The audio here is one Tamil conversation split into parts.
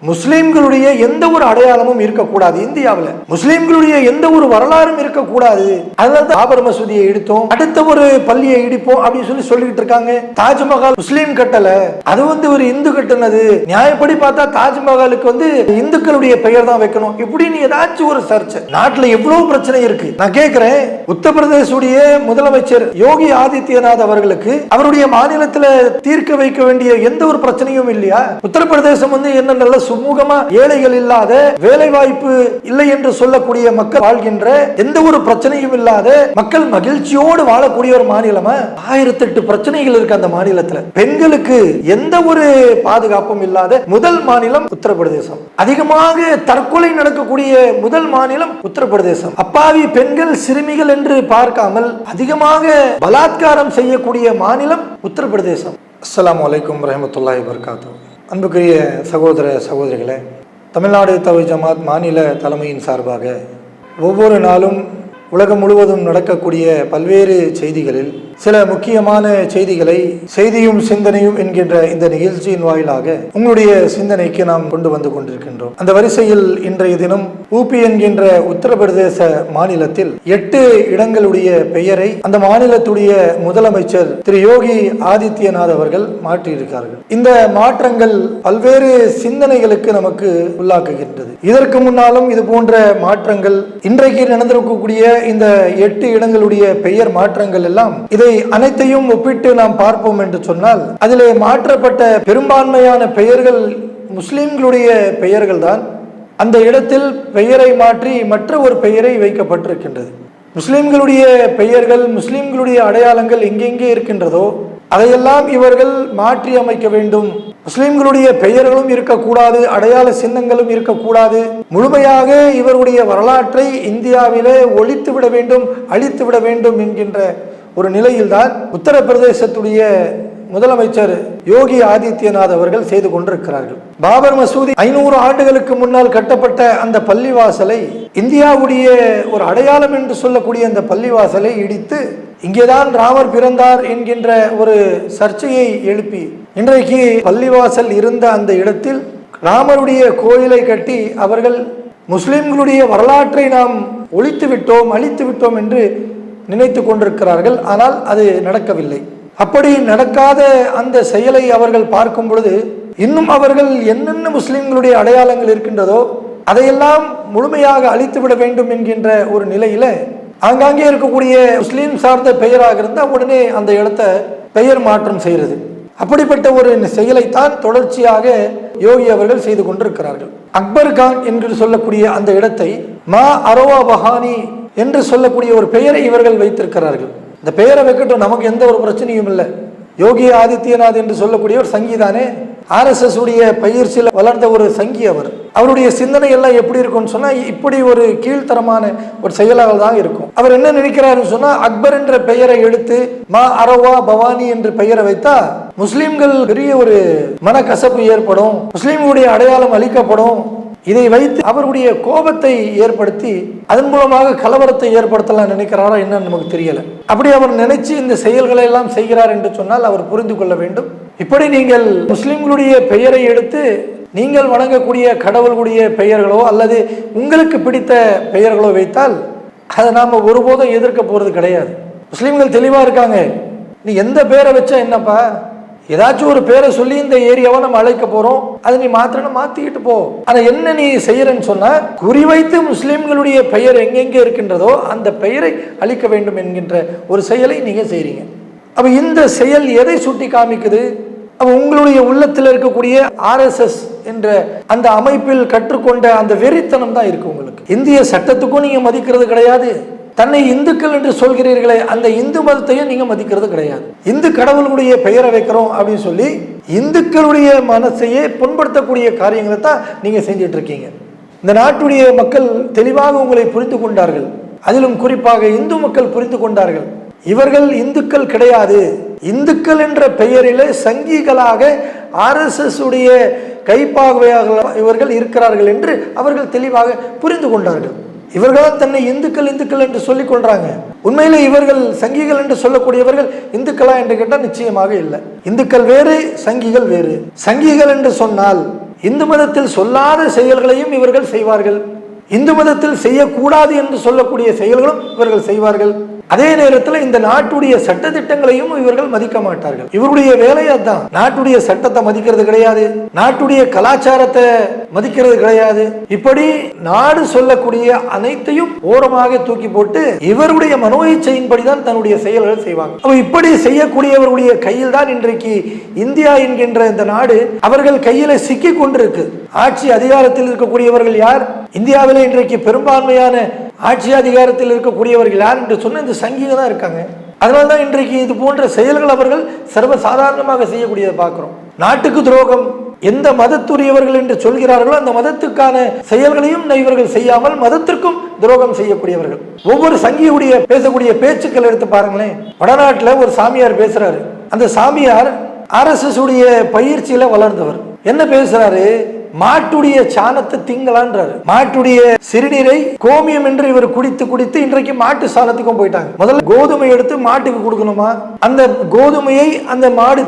முஸ்லிம்களுடைய எந்த ஒரு அடையாளமும் இருக்கக்கூடாது. இந்தியாவில் முஸ்லிம்களுடைய எந்த ஒரு வரலாறும் இருக்கக்கூடாது. அதனால பாபர் மசூதியை இடித்தோம், அடுத்த ஒரு பள்ளியை இடிப்போம் அப்படின்னு சொல்லிட்டு இருக்காங்க. தாஜ்மஹால் முஸ்லீம் கட்டல, அது ஒரு இந்து கட்டினது. நியாயப்படி பார்த்தா தாஜ்மஹாலுக்கு இந்துக்களுடைய பெயர் தான் வைக்கணும். இப்படின்னு ஏதாச்சும் ஒரு சர்ச்சை. நாட்டுல எவ்வளவு பிரச்சனை இருக்கு. நான் கேட்கிறேன், உத்தரப்பிரதேசுடைய முதலமைச்சர் யோகி ஆதித்யநாத் அவர்களுக்கு அவருடைய மாநிலத்தில் தீர்க்க வைக்க வேண்டிய எந்த ஒரு பிரச்சனையும் இல்லையா? உத்தரப்பிரதேசம் என்ன நல்ல சுமூகமா ஏழைகள் இல்லாத, வேலை வாய்ப்பு இல்லை என்று சொல்லக்கூடிய மக்கள் வாழ்கின்ற, எந்த ஒரு பிரச்சனையும் இல்லாத, மக்கள் மகிழ்ச்சியோடு வாழக்கூடிய ஒரு மாநிலமா? 1008 பிரச்சனைகள் இருக்கு அந்த மாநிலத்தில். பெண்களுக்கு எந்த ஒரு பாதுகாப்பும் இல்லாத முதல் மாநிலம் உத்தரப்பிரதேசம். அதிகமாக தற்கொலை நடக்கக்கூடிய முதல் மாநிலம் உத்தரப்பிரதேசம். அப்பாவி பெண்கள், சிறுமிகள் என்று பார்க்காமல் அதிகமாக பலாத்காரம் செய்யக்கூடிய மாநிலம் உத்தரப்பிரதேசம். அஸ்ஸலாமு அலைக்கும் வரஹ்மத்துல்லாஹி வபரகாத்துஹு. அன்புக்குரிய சகோதர சகோதரிகளே, தமிழ்நாடு தவ்ஹீத் ஜமாத் மாநில தலைமையின் சார்பாக ஒவ்வொரு நாளும் உலகம் முழுவதும் நடக்கக்கூடிய பல்வேறு செய்திகளில் சில முக்கியமான செய்திகளை செய்தியும் சிந்தனையும் என்கின்ற இந்த நிகழ்ச்சியின் வாயிலாக உங்களுடைய சிந்தனைக்கு நாம் கொண்டு வந்து கொண்டிருக்கின்றோம். அந்த வரிசையில் இன்றைய தினம் ஊபி என்கின்ற உத்தரப்பிரதேச மாநிலத்தில் 8 இடங்களுடைய பெயரை அந்த மாநிலத்துடைய முதலமைச்சர் திரு யோகி ஆதித்யநாத் அவர்கள் மாற்றியிருக்கிறார்கள். இந்த மாற்றங்கள் பல்வேறு சிந்தனைகளுக்கு நமக்கு உள்ளாக்குகின்றது. இதற்கு முன்னாலும் இது போன்ற மாற்றங்கள், இன்றைக்கு நடந்திருக்கக்கூடிய இந்த 8 இடங்களுடைய பெயர் மாற்றங்கள் எல்லாம், இதை அனைத்தையும் ஒப்பிட்டு நாம் பார்ப்போம் என்று சொன்னால், அதிலே மாற்றப்பட்ட பெரும்பான்மையான பெயர்கள் முஸ்லிம்களுடைய பெயர்கள் தான். அந்த இடத்தில் பெயரை மாற்றி மற்ற ஒரு பெயரை வைக்கப்பட்டிருக்கின்றது. முஸ்லிம்களுடைய பெயர்கள், முஸ்லிம்களுடைய அடையாளங்கள் எங்கெங்கே இருக்கின்றதோ அதையெல்லாம் இவர்கள் மாற்றி அமைக்க வேண்டும். முஸ்லிம்களுடைய பெயர்களும் இருக்கக்கூடாது, அடையாள சின்னங்களும் இருக்கக்கூடாது. முழுமையாக இவருடைய வரலாற்றை இந்தியாவிலே ஒழித்து விட வேண்டும், அழித்து விட வேண்டும் என்கின்ற ஒரு நிலையில்தான் உத்தரப்பிரதேசத்துடைய முதலமைச்சர் யோகி ஆதித்யநாத் அவர்கள் செய்து கொண்டிருக்கிறார்கள். பாபர் மசூதி 500 ஆண்டுகளுக்கு முன்னால் கட்டப்பட்ட அந்த பள்ளிவாசலை, இந்தியாவுடைய ஒரு அடையாளம் என்று சொல்லக்கூடிய அந்த பள்ளிவாசலை இடித்து இங்கேதான் ராமர் பிறந்தார் என்கின்ற ஒரு சர்ச்சையை எழுப்பி இன்றைக்கு பள்ளிவாசல் இருந்த அந்த இடத்தில் ராமருடைய கோயிலை கட்டி அவர்கள் முஸ்லிம்களுடைய வரலாற்றை நாம் ஒழித்து விட்டோம், அழித்து விட்டோம் என்று நினைத்து கொண்டிருக்கிறார்கள். ஆனால் அது நடக்கவில்லை. அப்படி நடக்காத அந்த செயலை அவர்கள் பார்க்கும் பொழுது, இன்னும் அவர்கள் என்னென்ன முஸ்லிம்களுடைய அடையாளங்கள் இருக்கின்றதோ அதையெல்லாம் முழுமையாக அழித்துவிட வேண்டும் என்கின்ற ஒரு நிலையில ஆங்காங்கே இருக்கக்கூடிய முஸ்லீம் சார்ந்த பெயராக இருந்தால் உடனே அந்த இடத்த பெயர் மாற்றம் செய்கிறது. அப்படிப்பட்ட ஒரு செயலைத்தான் தொடர்ச்சியாக யோகி அவர்கள் செய்து கொண்டிருக்கிறார்கள். அக்பர் கான் என்று சொல்லக்கூடிய அந்த இடத்தை மா அரோவா பஹானி என்று சொல்லக்கூடிய ஒரு பெயரை இவர்கள் வைத்திருக்கிறார்கள். இந்த பெயரை வைக்கட்டும், நமக்கு எந்த ஒரு பிரச்சனையும் இல்லை. யோகி ஆதித்யநாத் என்று சொல்லக்கூடிய ஒரு சங்கிதானே, RSS உடைய பயிற்சியில் வளர்ந்த ஒரு சங்கி. அவருடைய சிந்தனை எல்லாம் எப்படி இருக்கும்னு சொன்னா, இப்படி ஒரு கீழ்த்தரமான ஒரு செயலாக தான் இருக்கும். அவர் என்ன நினைக்கிறாருன்னு சொன்னா, அக்பர் என்ற பெயரை எடுத்து மா அரவா பவானி என்று பெயரை வைத்தா முஸ்லிம்கள் பெரிய ஒரு மனக்கசப்பு ஏற்படும், முஸ்லிம்களுடைய அடையாளம் அளிக்கப்படும். இதை வைத்து அவருடைய கோபத்தை ஏற்படுத்தி அதன் மூலமாக கலவரத்தை ஏற்படுத்தலாம் நினைக்கிறாரா என்னன்னு நமக்கு தெரியல. அப்படி அவர் நினைச்சு இந்த செயல்களை எல்லாம் செய்கிறார் என்று சொன்னால் அவர் புரிந்து கொள்ள வேண்டும். இப்படி நீங்கள் முஸ்லிம்களுடைய பெயரை எடுத்து நீங்கள் வணங்கக்கூடிய கடவுளுடைய பெயர்களோ அல்லது உங்களுக்கு பிடித்த பெயர்களோ வைத்தால் அதை நாம் ஒருபோதும் எதிர்க்க போறது கிடையாது. முஸ்லிம்கள் தெளிவா இருக்காங்க. நீ எந்த பேரை வச்சா என்னப்பா, ஏதாச்சும் ஒரு பேரை சொல்லி இந்த ஏரியாவை நம்ம அழைக்க போறோம், அதை நீ மாத்திக்கிட்டு போ. ஆனா என்ன நீ செய்யறன்னு சொன்னா, குறிவைத்து முஸ்லிம்களுடைய பெயர் எங்கெங்கே இருக்கின்றதோ அந்த பெயரை அழிக்க வேண்டும் என்கின்ற ஒரு செயலை நீங்க செய்றீங்க. அப்ப இந்த செயல் எதை சுட்டி காமிக்குது? அப்ப உங்களுடைய உள்ளத்தில் இருக்கக்கூடிய RSS என்ற அந்த அமைப்பில் கற்றுக்கொண்ட அந்த வெறித்தனம் தான் இருக்கு உங்களுக்கு. இந்திய சட்டத்துக்கும் நீங்க மதிக்கிறது கிடையாது. தன்னை இந்துக்கள் என்று சொல்கிறீர்களே, அந்த இந்து மதத்தையும் நீங்க மதிக்கிறது கிடையாது. இந்து கடவுளுடைய பெயரை வைக்கிறோம் அப்படின்னு சொல்லி இந்துக்களுடைய மனசையே புண்படுத்தக்கூடிய காரியங்களை தான் நீங்க செஞ்சிட்டு இருக்கீங்க. இந்த நாட்டுடைய மக்கள் தெளிவாக உங்களை புரிந்து கொண்டார்கள். அதிலும் குறிப்பாக இந்து மக்கள் புரிந்து கொண்டார்கள். இவர்கள் இந்துக்கள் கிடையாது, இந்துக்கள் என்ற பெயரிலே சங்கிகளாக RSS உடைய கைப்பாவையாக இவர்கள் இருக்கிறார்கள் என்று அவர்கள் தெளிவாக புரிந்து கொண்டார்கள். இவர்கள் தன்னை இந்துக்கள் என்று சொல்லிக் கொள்றாங்க. உண்மையிலே இவர்கள் சங்கிகள் என்று சொல்லக்கூடியவர்கள் இந்துக்களா என்று கேட்டால் நிச்சயமாக இல்லை. இந்துக்கள் வேறு, சங்கிகள் வேறு. சங்கிகள் என்று சொன்னால் இந்து மதத்தில் சொல்லாத செயல்களையும் இவர்கள் செய்வார்கள். இந்து மதத்தில் செய்யக்கூடாது என்று சொல்லக்கூடிய செயல்களும் இவர்கள் செய்வார்கள். அதே நேரத்தில் இந்த நாட்டுடைய சட்ட திட்டங்களையும் இவர்கள் மதிக்க மாட்டார்கள். இவருடைய வேலையை தான். நாட்டுடைய சட்டத்தை மதிக்கிறது கிடையாது, நாட்டுடைய கலாச்சாரத்தை மதிக்கிறது கிடையாது. இப்படி நாடு சொல்லக்கூடிய அனைத்தையும் ஓரமாக தூக்கி போட்டு இவருடைய மனோ இச்சையின்படிதான் தன்னுடைய செயல்கள் செய்வாங்க. அப்ப இப்படி செய்யக்கூடியவருடைய கையில் தான் இன்றைக்கு இந்தியா என்கின்ற இந்த நாடு அவர்கள் கையில சிக்கி கொண்டிருக்கு. ஆட்சி அதிகாரத்தில் இருக்கக்கூடியவர்கள் யார்? இந்தியாவில் இன்றைக்கு பெரும்பான்மையான ஆட்சி அதிகாரத்தில் இருக்கக்கூடியவர்கள் யார் என்று சொன்ன இந்த சங்கிகள் தான் இருக்காங்க. அதனால்தான் இன்றைக்கு இது போன்ற செயல்கள் அவர்கள் சர்வசாதாரணமாக செய்யக்கூடியதை பார்க்கிறோம். நாட்டுக்கு துரோகம், எந்த மதத்துரியவர்கள் என்று சொல்கிறார்களோ அந்த மதத்துக்கான செயல்களையும் இவர்கள் செய்யாமல் மதத்திற்கும் துரோகம் செய்யக்கூடியவர்கள். ஒவ்வொரு சங்கியுடைய பேசக்கூடிய பேச்சுக்கள் எடுத்து பாருங்களேன். வடநாட்டில் ஒரு சாமியார் பேசுறாரு. அந்த சாமியார் RSS உடைய பயிற்சியில வளர்ந்தவர். என்ன பேசுறாரு? மாட்டுடைய சாணத்தை திங்கலான்றாரு. மாட்டுடைய சிறுநீரை கோமியம் என்று இவர் குடித்து குடித்து இன்றைக்கு மாட்டு சாணத்துக்கும் போயிட்டாங்க. முதல்ல கோதுமை எடுத்து மாட்டுக்கு கொடுக்கணுமா, அந்த கோதுமையை அந்த மாடு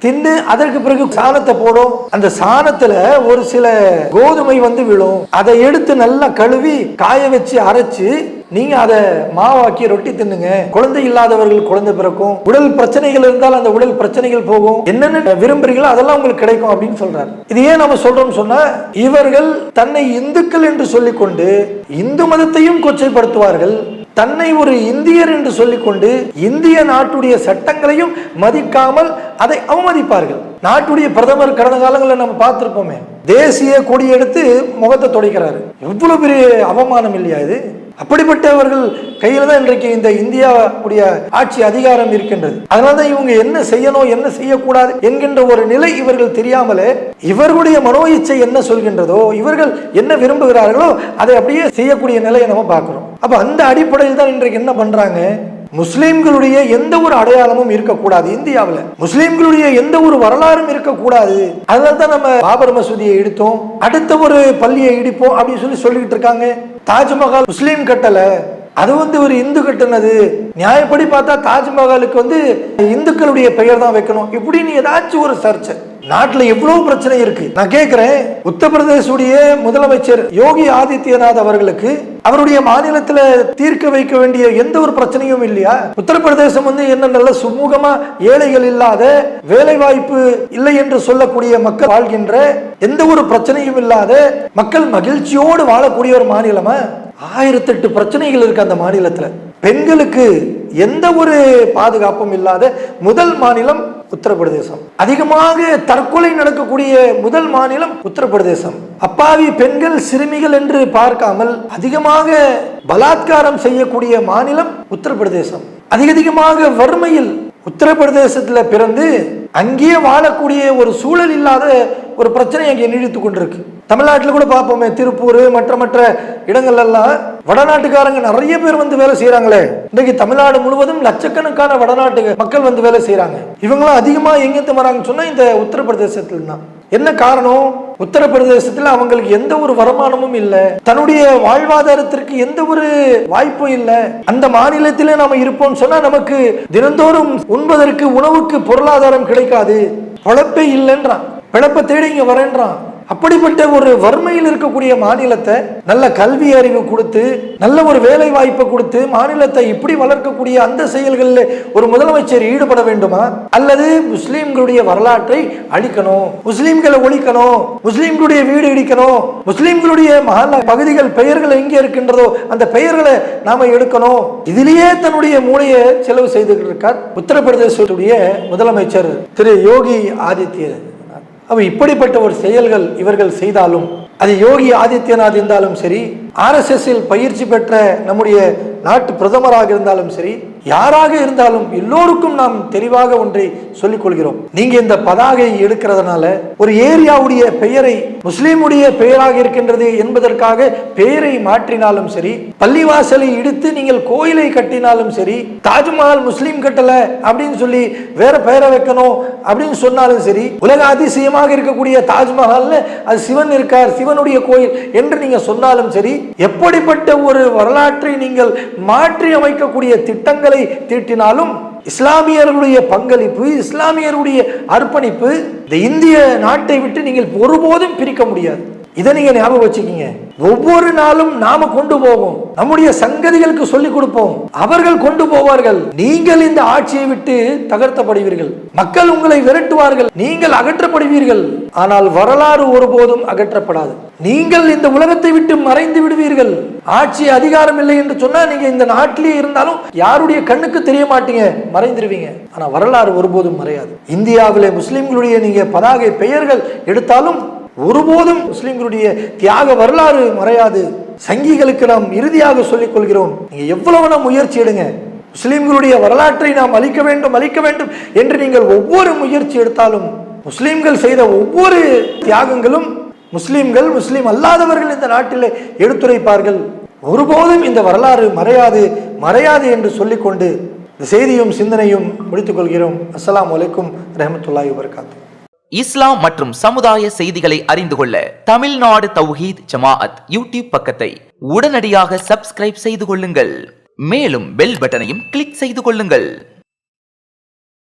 தின்னு அதற்கு பிறகு சாணத்தை போடும். அந்த சாணத்துல ஒரு சில கோதுமை விழும். அதை எடுத்து நல்லா கழுவி காய வச்சு அரைச்சு நீங்க அதை மாவாக்கி ரொட்டி தின்னுங்க. குழந்தை இல்லாதவர்கள் குழந்தை பிறக்கும். உடல் பிரச்சனைகள் இருந்தால் அந்த உடல் பிரச்சனைகள் போகும். என்னென்ன விரும்புறீங்களோ அதெல்லாம் உங்களுக்கு கிடைக்கும் அப்படின்னு சொல்றாரு. இது ஏன் நம்ம சொல்றோம் சொன்னா, இவர்கள் தன்னை இந்துக்கள் என்று சொல்லிக்கொண்டு இந்து மதத்தையும் கொச்சைப்படுத்துவார்கள். தன்னை ஒரு இந்தியர் என்று சொல்லிக்கொண்டு இந்திய நாட்டுடைய சட்டங்களையும் மதிக்காமல் அதை அவமதிப்பார்கள். நாட்டுடைய பிரதமர் கடந்த காலங்களில் நம்ம பார்த்திருப்போமே, தேசிய கொடி எடுத்து முகத்தை துடைக்கிறாரு. எவ்வளவு பெரிய அவமானம் இல்லையா இது? அப்படிப்பட்டவர்கள் கையில தான் இன்றைக்கு இந்த இந்தியாவுடைய ஆட்சி அதிகாரம் இருக்கின்றது. அதனால்தான் இவங்க என்ன செய்யணும் என்ன செய்யக்கூடாது என்கின்ற ஒரு நிலை இவர்கள் தெரியாமலே இவர்களுடைய மனோ இச்சை என்ன சொல்கின்றதோ, இவர்கள் என்ன விரும்புகிறார்களோ அதை அப்படியே செய்யக்கூடிய நிலையை நம்ம பார்க்கிறோம். அப்ப அந்த அடிப்படையில் தான் இன்றைக்கு என்ன பண்றாங்க, முஸ்லிம்களுடைய எந்த ஒரு அடையாளமும் இருக்கக்கூடாது இந்தியாவில், முஸ்லிம்களுடைய எந்த ஒரு வரலாறும் இருக்கக்கூடாது. அதனால தான் நம்ம பாபர் மசூதியை இடித்தோம், அடுத்த ஒரு பள்ளியை இடிப்போம் அப்படின்னு சொல்லிட்டு இருக்காங்க. தாஜ்மஹால் முஸ்லீம் கட்டல, அது ஒரு இந்து கட்டினது. நியாயப்படி பார்த்தா தாஜ்மஹாலுக்கு இந்துக்களுடைய பெயர் தான் வைக்கணும். இப்படின்னு ஏதாச்சும் ஒரு சர்ச்சை நாட்டில் எவ்வளவு பிரச்சனை இருக்கு. நான் கேட்கிறேன், உத்தரப்பிரதேசுடைய முதலமைச்சர் யோகி ஆதித்யநாத் அவர்களுக்கு அவருடைய மாநிலத்தில் தீர்க்க வைக்க வேண்டிய எந்த ஒரு பிரச்சனையும் இல்லையா? உத்தரப்பிரதேசம் என்ன நல்ல சுமூகமா, ஏழைகள் இல்லாத, வேலை வாய்ப்பு இல்லை என்று சொல்லக்கூடிய மக்கள் வாழ்கின்ற, எந்த ஒரு பிரச்சனையும் இல்லாத மக்கள் மகிழ்ச்சியோடு வாழக்கூடிய ஒரு மாநிலமா? 1008 பிரச்சனைகள் இருக்கு அந்த மாநிலத்தில். பெண்களுக்கு எந்த ஒரு பாதுகாப்பும் இல்லாத முதல் மாநிலம் உத்தரப்பிரதேசம். அதிகமாக தற்கொலை நடக்கக்கூடிய முதல் மாநிலம் உத்தரப்பிரதேசம். அப்பாவி பெண்கள் சிறுமிகள் என்று பார்க்காமல் அதிகமாக பலாத்காரம் செய்யக்கூடிய மாநிலம் உத்தரப்பிரதேசம். அதிகமாக வறுமையில் உத்தரப்பிரதேசத்தில் பிறந்து அங்கேயே வாழக்கூடிய ஒரு சூழல் இல்லாத ஒரு பிரச்சனை அங்கே நீடித்துக் கொண்டிருக்கு. தமிழ்நாட்டில் கூட பார்ப்போமே, திருப்பூர் மற்ற இடங்கள் எல்லாம் வடநாட்டுக்காரங்க நிறைய பேர் வேலை செய்யறாங்களே. இன்றைக்கு தமிழ்நாடு முழுவதும் லட்சக்கணக்கான வடநாட்டு மக்கள் வேலை செய்யறாங்க. இவங்களும் அதிகமா எங்கிருந்து வராங்கன்னு சொன்னா இந்த உத்தரப்பிரதேசத்தில் தான். என்ன காரணம்? உத்தரப்பிரதேசத்தில் அவங்களுக்கு எந்த ஒரு வருமானமும் இல்லை, தன்னுடைய வாழ்வாதாரத்திற்கு எந்த ஒரு வாய்ப்பும் இல்லை. அந்த மாநிலத்திலே நாம இருப்போம் சொன்னா நமக்கு தினந்தோறும் உண்பதற்கு உணவுக்கு பொருளாதாரம் கிடைக்காது, பொழப்பே இல்லைன்றான், பிழப்பை தேடி இங்க வரேன்றான். அப்படிப்பட்ட ஒரு வறுமையில் இருக்கக்கூடிய மாநிலத்தை நல்ல கல்வி அறிவு கொடுத்து, நல்ல ஒரு வேலை வாய்ப்பை கொடுத்து மாநிலத்தை இப்படி வளர்க்கக்கூடிய அந்த செயல்களில் ஒரு முதலமைச்சர் ஈடுபட வேண்டுமா? அல்லது முஸ்லிம்களுடைய வரலாற்றை அழிக்கணும், முஸ்லிம்களை ஒழிக்கணும், முஸ்லிம்களுடைய வீடு இடிக்கணும், முஸ்லிம்களுடைய மஹல்லா பகுதிகள் பெயர்கள் எங்கே இருக்கின்றதோ அந்த பெயர்களை நாம எடுக்கணும், இதிலேயே தன்னுடைய மூளையை செலவு செய்துகிட்டு இருக்கார் உத்தரப்பிரதேசத்துடைய முதலமைச்சர் திரு யோகி ஆதித்யநாத். இப்படிப்பட்ட ஒரு செயல்கள் இவர்கள் செய்தாலும், அது யோகி ஆதித்யநாத் இருந்தாலும் சரி, RSS பயிற்சி பெற்ற நம்முடைய நாட்டு பிரதமராக இருந்தாலும் சரி, யாராக இருந்தாலும் எல்லோருக்கும் நாம் தெளிவாக ஒன்றை சொல்லிக் கொள்கிறோம். நீங்க இந்த பதாகை எடுக்கிறதுனால ஒரு ஏரியாவுடைய பெயரை முஸ்லீமுடைய பெயராக இருக்கின்றது என்பதற்காக பெயரை மாற்றினாலும் சரி, பள்ளிவாசலை இடித்து நீங்கள் கோயிலை கட்டினாலும் சரி, தாஜ்மஹால் முஸ்லீம் கட்டல அப்படின்னு சொல்லி வேற பெயரை வைக்கணும் அப்படின்னு சொன்னாலும் சரி, உலக அதிசயமாக இருக்கக்கூடிய தாஜ்மஹால்ல அது சிவன் இருக்கார், சிவனுடைய கோயில் என்று நீங்க சொன்னாலும் சரி, எப்படிப்பட்ட ஒரு வரலாற்றை நீங்கள் மாற்றி அமைக்கக்கூடிய திட்டங்களை தீட்டினாலும் இஸ்லாமியர்களுடைய பங்களிப்பு, இஸ்லாமியருடைய அர்ப்பணிப்பு இந்த இந்திய நாட்டை விட்டு நீங்கள் ஒருபோதும் பிரிக்க முடியாது. இதை நீங்க ஞாபகம் வச்சுக்கீங்க. ஒவ்வொரு நாளும் நாம கொண்டு போவோம், நம்முடைய சங்கதிகளுக்கு சொல்லிக் கொடுப்போம், அவர்கள் கொண்டு போவார்கள். நீங்கள் இந்த ஆட்சியை விட்டு தகர்த்தப்படுவீர்கள், மக்கள் உங்களை விரட்டுவார்கள், நீங்கள் அகற்றப்படுவீர்கள். ஆனால் வரலாறு ஒருபோதும் அகற்றப்படாது. நீங்கள் இந்த உலகத்தை விட்டு மறைந்து விடுவீர்கள். ஆட்சி அதிகாரம் இல்லை என்று சொன்னா நீங்க இந்த நாட்டிலேயே இருந்தாலும் யாருடைய கண்ணுக்கு தெரிய மாட்டீங்க, மறைந்துருவீங்க. ஆனா வரலாறு ஒருபோதும் மறையாது. இந்தியாவிலே முஸ்லிம்களுடைய நீங்க பதாகை பெயர்கள் எடுத்தாலும் ஒருபோதும் முஸ்லிம்களுடைய தியாக வரலாறு மறையாது. சங்கிகளுக்கு நாம் இறுதியாக சொல்லிக் கொள்கிறோம், நீங்க எவ்வளவு முயற்சி எடுங்க, முஸ்லிம்களுடைய வரலாற்றை நாம் அழிக்க வேண்டும் என்று நீங்கள் ஒவ்வொரு முயற்சி எடுத்தாலும், முஸ்லிம்கள் செய்த ஒவ்வொரு தியாகங்களும் முஸ்லிம்கள், முஸ்லிம் அல்லாதவர்கள் இந்த நாட்டில் எடுத்துரைப்பார்கள். ஒருபோதும் இந்த வரலாறு மறையாது என்று சொல்லிக்கொண்டு இந்த செய்தியும் சிந்தனையும் முடித்துக் கொள்கிறோம். அஸ்ஸலாமு அலைக்கும் ரஹ்மத்துல்லாஹி வ பரகாத்துஹு. இஸ்லாம் மற்றும் சமுதாய செய்திகளை அறிந்து கொள்ள தமிழ்நாடு தௌஹீத் ஜமாஅத் யூடியூப் பக்கத்தை உடனடியாக சப்ஸ்கிரைப் செய்து கொள்ளுங்கள். மேலும் பெல் பட்டனையும் கிளிக் செய்து கொள்ளுங்கள்.